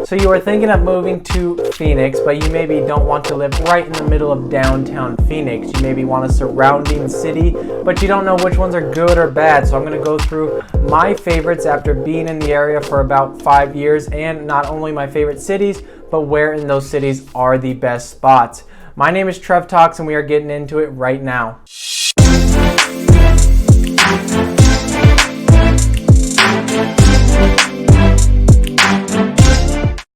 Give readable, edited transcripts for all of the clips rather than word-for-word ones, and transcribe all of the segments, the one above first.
So you are thinking of moving to Phoenix, but you maybe don't want to live right in the middle of downtown Phoenix. You maybe want a surrounding city, but you don't know which ones are good or bad. So I'm going to go through my favorites after being in the area for about 5 years, and not only my favorite cities, but where in those cities are the best spots. My name is Trev Talks, and we are getting into it right now.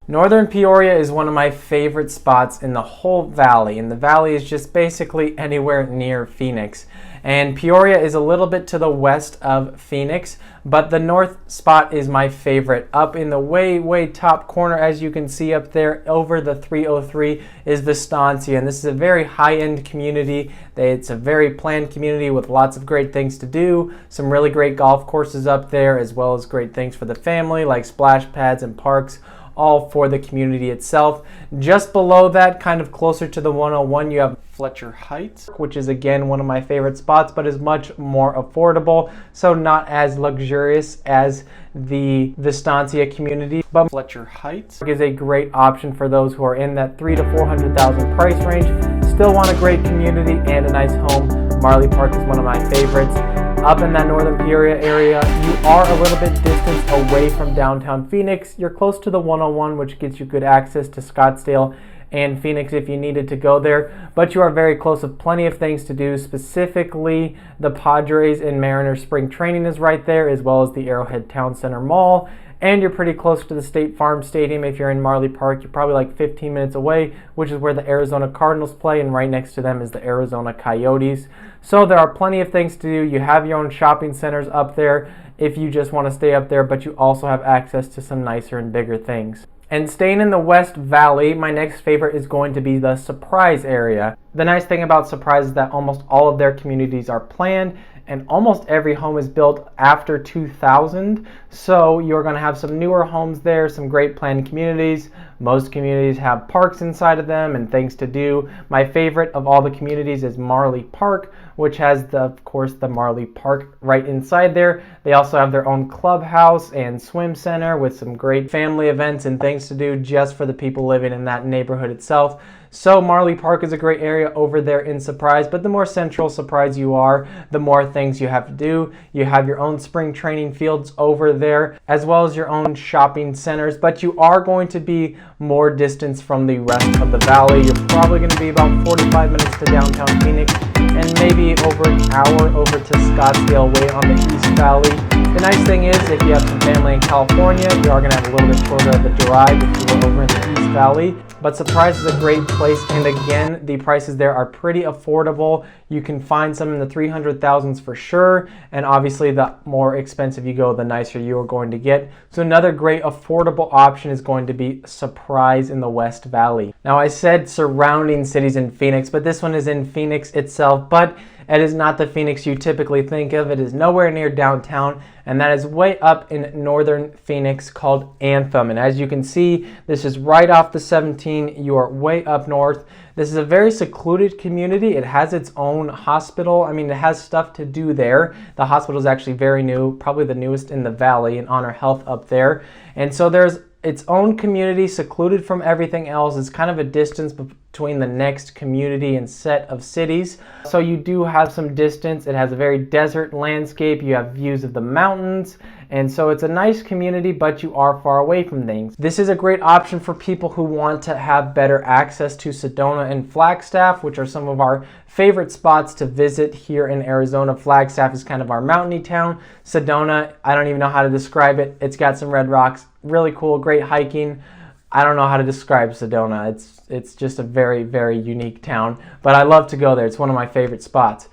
Northern Peoria is one of my favorite spots in the whole valley, and the valley is just basically anywhere near Phoenix. And Peoria is a little bit to the west of Phoenix, but the north spot is my favorite. Up in the way top corner, as you can see up there over the 303, is Vistancia, and this is a very high-end community. It's a very planned community with lots of great things to do, some really great golf courses up there, as well as great things for the family like splash pads and parks, all for the community itself. Just below that, kind of closer to the 101, you have Fletcher Heights, which is again one of my favorite spots, but is much more affordable, so not as luxurious as the Vistancia community. But Fletcher Heights is a great option for those who are in that $300,000 to $400,000 price range, still want a great community and a nice home. Marley Park is one of my favorites. Up in that Northern Peoria area, you are a little bit distant away from downtown Phoenix. You're close to the 101, which gets you good access to Scottsdale and Phoenix if you needed to go there, but you are very close with plenty of things to do. Specifically, the Padres and Mariners spring training is right there, as well as the Arrowhead Town Center Mall. And you're pretty close to the State Farm Stadium. If you're in Marley Park, you're probably like 15 minutes away, which is where the Arizona Cardinals play, and right next to them is the Arizona Coyotes. So there are plenty of things to do. You have your own shopping centers up there if you just want to stay up there, but you also have access to some nicer and bigger things. And staying in the West Valley, my next favorite is going to be the Surprise area. The nice thing about Surprise is that almost all of their communities are planned, and almost every home is built after 2000, so you're going to have some newer homes there, some great planned communities. Most communities have parks inside of them and things to do. My favorite of all the communities is Marley Park, which has, of course, the Marley Park right inside there. They also have their own clubhouse and swim center with some great family events and things to do just for the people living in that neighborhood itself. So Marley Park is a great area over there in Surprise, but the more central Surprise you are, the more things you have to do. You have your own spring training fields over there, as well as your own shopping centers, but you are going to be more distance from the rest of the valley. You're probably going to be about 45 minutes to downtown Phoenix, and maybe over an hour over to Scottsdale way on the East Valley. The nice thing is, if you have some family in California, you are going to have a little bit shorter of a drive if you were over in the East Valley. But Surprise is a great place, and again, the prices there are pretty affordable. You can find some in the 300,000s for sure, and obviously the more expensive you go, the nicer you are going to get. So another great affordable option is going to be Surprise in the West Valley. Now, I said surrounding cities in Phoenix, but this one is in Phoenix itself, but it is not the Phoenix you typically think of. It is nowhere near downtown, and that is way up in northern Phoenix called Anthem. And as you can see, this is right off the 17. You are way up north. This is a very secluded community. It has its own hospital. I mean, it has stuff to do there. The hospital is actually very new, probably the newest in the valley, in Honor Health up there. And so there's its own community, secluded from everything else. It's kind of a distance between the next community and set of cities. So you do have some distance. It has a very desert landscape. You have views of the mountains. And so it's a nice community, but you are far away from things. This is a great option for people who want to have better access to Sedona and Flagstaff, which are some of our favorite spots to visit here in Arizona. Flagstaff is kind of our mountainy town. Sedona, I don't even know how to describe it. It's got some red rocks, really cool, great hiking. I don't know how to describe Sedona. It's just a very, very unique town, but I love to go there. It's one of my favorite spots.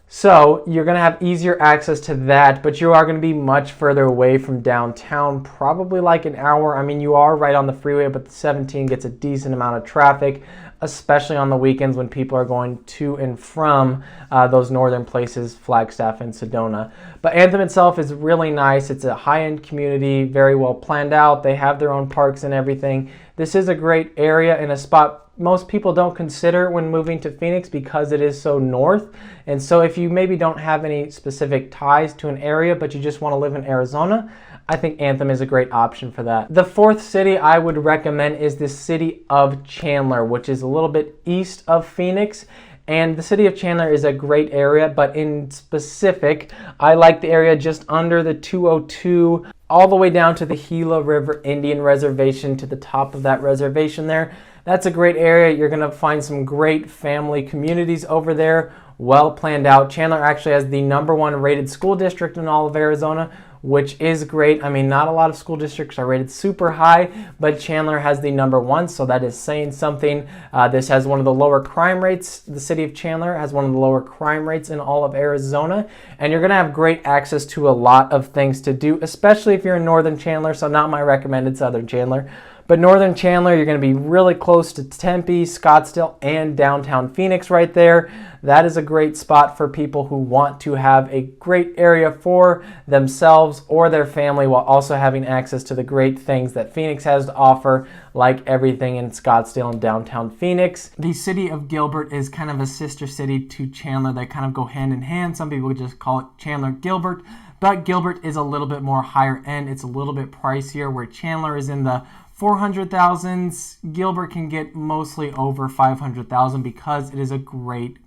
So you're going to have easier access to that, but you are going to be much further away from downtown, probably like an hour. I mean, you are right on the freeway, but the 17 gets a decent amount of traffic. especially on the weekends when people are going to and from those northern places, Flagstaff and Sedona. But Anthem itself is really nice. It's a high-end community, very well planned out. They have their own parks and everything. This is a great area and a spot most people don't consider when moving to Phoenix because it is so north. And so if you maybe don't have any specific ties to an area, but you just want to live in Arizona, I think Anthem is a great option for that. The fourth city I would recommend is the city of Chandler, which is a little bit east of Phoenix. And the city of Chandler is a great area, but in specific, I like the area just under the 202, all the way down to the Gila River Indian Reservation, to the top of that reservation there. That's a great area. You're going to find some great family communities over there, well planned out. Chandler actually has the #1 rated school district in all of Arizona, which is great. I mean, not a lot of school districts are rated super high, but Chandler has the #1, so that is saying something. This has one of the lower crime rates. The city of Chandler has one of the lower crime rates in all of Arizona, and you're going to have great access to a lot of things to do, especially if you're in northern Chandler, so not my recommended southern Chandler. But northern Chandler, you're going to be really close to Tempe, Scottsdale, and downtown Phoenix right there. That is a great spot for people who want to have a great area for themselves or their family while also having access to the great things that Phoenix has to offer, like everything in Scottsdale and downtown Phoenix. The city of Gilbert is kind of a sister city to Chandler. They kind of go hand in hand. Some people just call it Chandler-Gilbert. But Gilbert is a little bit more higher end. It's a little bit pricier, where Chandler is in the 400,000s. Gilbert can get mostly over 500,000 because it is a great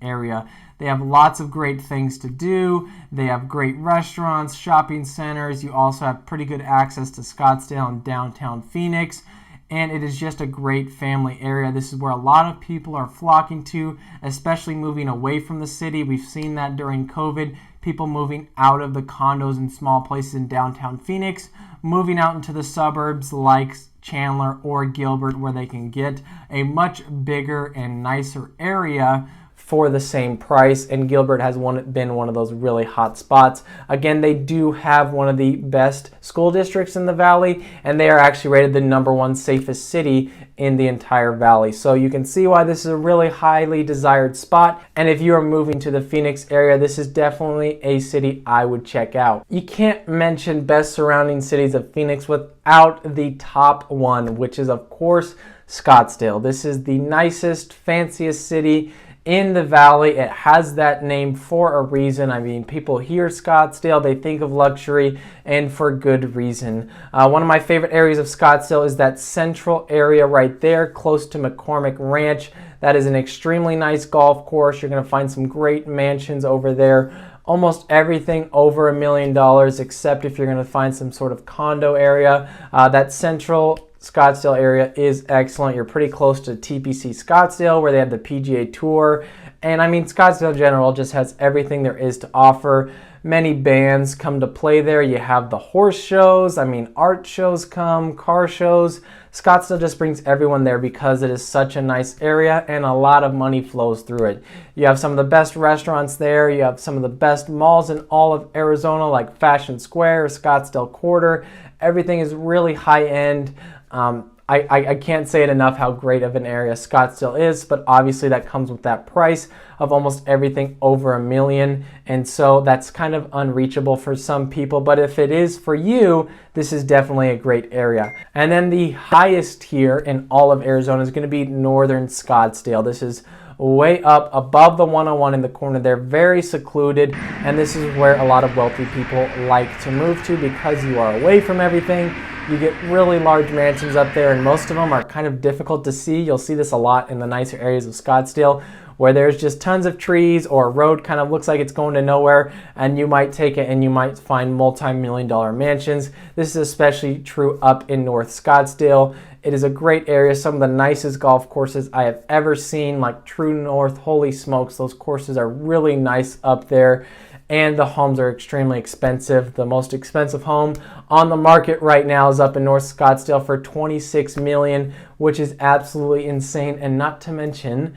area. They have lots of great things to do. They have great restaurants, shopping centers. You also have pretty good access to Scottsdale and downtown Phoenix. And it is just a great family area. This is where a lot of people are flocking to, especially moving away from the city. We've seen that during COVID. People moving out of the condos and small places in downtown Phoenix, moving out into the suburbs like Chandler or Gilbert, where they can get a much bigger and nicer area for the same price. And Gilbert has been one of those really hot spots. Again, they do have one of the best school districts in the valley, and they are actually rated the #1 safest city in the entire valley. So you can see why this is a really highly desired spot. And if you are moving to the Phoenix area, this is definitely a city I would check out. You can't mention best surrounding cities of Phoenix without the top one, which is of course Scottsdale. This is the nicest, fanciest city in the valley. It has that name for a reason. I mean, people hear Scottsdale, they think of luxury, and for good reason. One of my favorite areas of Scottsdale is that central area right there, close to McCormick Ranch. That is an extremely nice golf course. You're going to find some great mansions over there. Almost everything over $1 million, except if you're going to find some sort of condo area. That central Scottsdale area is excellent. You're pretty close to TPC Scottsdale, where they have the PGA Tour. And I mean, Scottsdale in general just has everything there is to offer. Many bands come to play there. You have the horse shows. I mean, art shows come, car shows. Scottsdale just brings everyone there because it is such a nice area and a lot of money flows through it. You have some of the best restaurants there. You have some of the best malls in all of Arizona, like Fashion Square, Scottsdale Quarter. Everything is really high end. I can't say it enough how great of an area Scottsdale is, but obviously that comes with that price of almost everything over $1 million, and so that's kind of unreachable for some people, but if it is for you, this is definitely a great area. And then the highest here in all of Arizona is going to be northern Scottsdale. This is way up above the 101 in the corner. They're very secluded, and this is where a lot of wealthy people like to move to because you are away from everything. You get really large mansions up there, and most of them are kind of difficult to see. You'll see this a lot in the nicer areas of Scottsdale, where there's just tons of trees or a road kind of looks like it's going to nowhere, and you might take it and you might find multi-million-dollar mansions. This is especially true up in North Scottsdale. It is a great area. Some of the nicest golf courses I have ever seen, like True North. Holy smokes, those courses are really nice up there. And the homes are extremely expensive. The most expensive home on the market right now is up in North Scottsdale for $26 million, which is absolutely insane. And not to mention,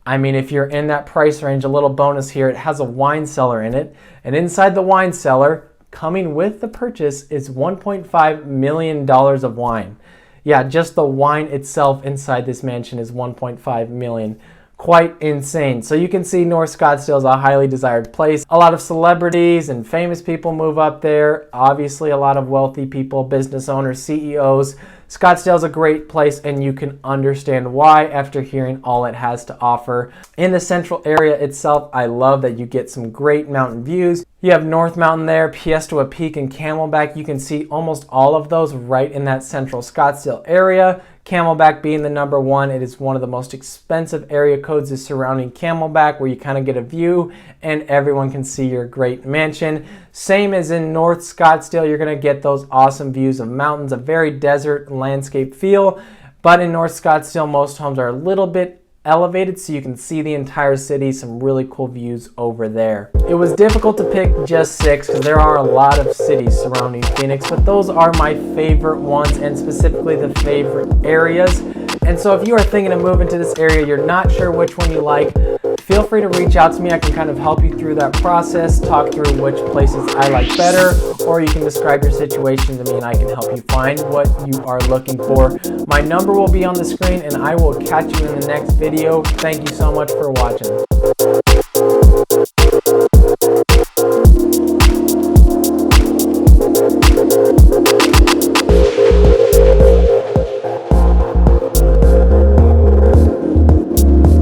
I mean, if you're in that price range, a little bonus here, it has a wine cellar in it. And inside the wine cellar, coming with the purchase, is $1.5 million of wine. Yeah, just the wine itself inside this mansion is 1.5 million. Quite insane. So you can see North Scottsdale is a highly desired place. A lot of celebrities and famous people move up there. Obviously, a lot of wealthy people, business owners, CEOs. Scottsdale is a great place, and you can understand why after hearing all it has to offer. In the central area itself, I love that you get some great mountain views. You have North Mountain there, Piestewa Peak, and Camelback. You can see almost all of those right in that central Scottsdale area. Camelback being the number one, it is one of the most expensive area codes is surrounding Camelback, where you kind of get a view and everyone can see your great mansion. Same as in North Scottsdale, you're going to get those awesome views of mountains, a very desert landscape feel. But in North Scottsdale, most homes are a little bit elevated so you can see the entire city, some really cool views over there. It was difficult to pick just 6 because there are a lot of cities surrounding Phoenix, but those are my favorite ones and specifically the favorite areas. And so if you are thinking of moving to this area, you're not sure which one you like, feel free to reach out to me. I can kind of help you through that process, talk through which places I like better, or you can describe your situation to me and I can help you find what you are looking for. My number will be on the screen and I will catch you in the next video. Thank you so much for watching.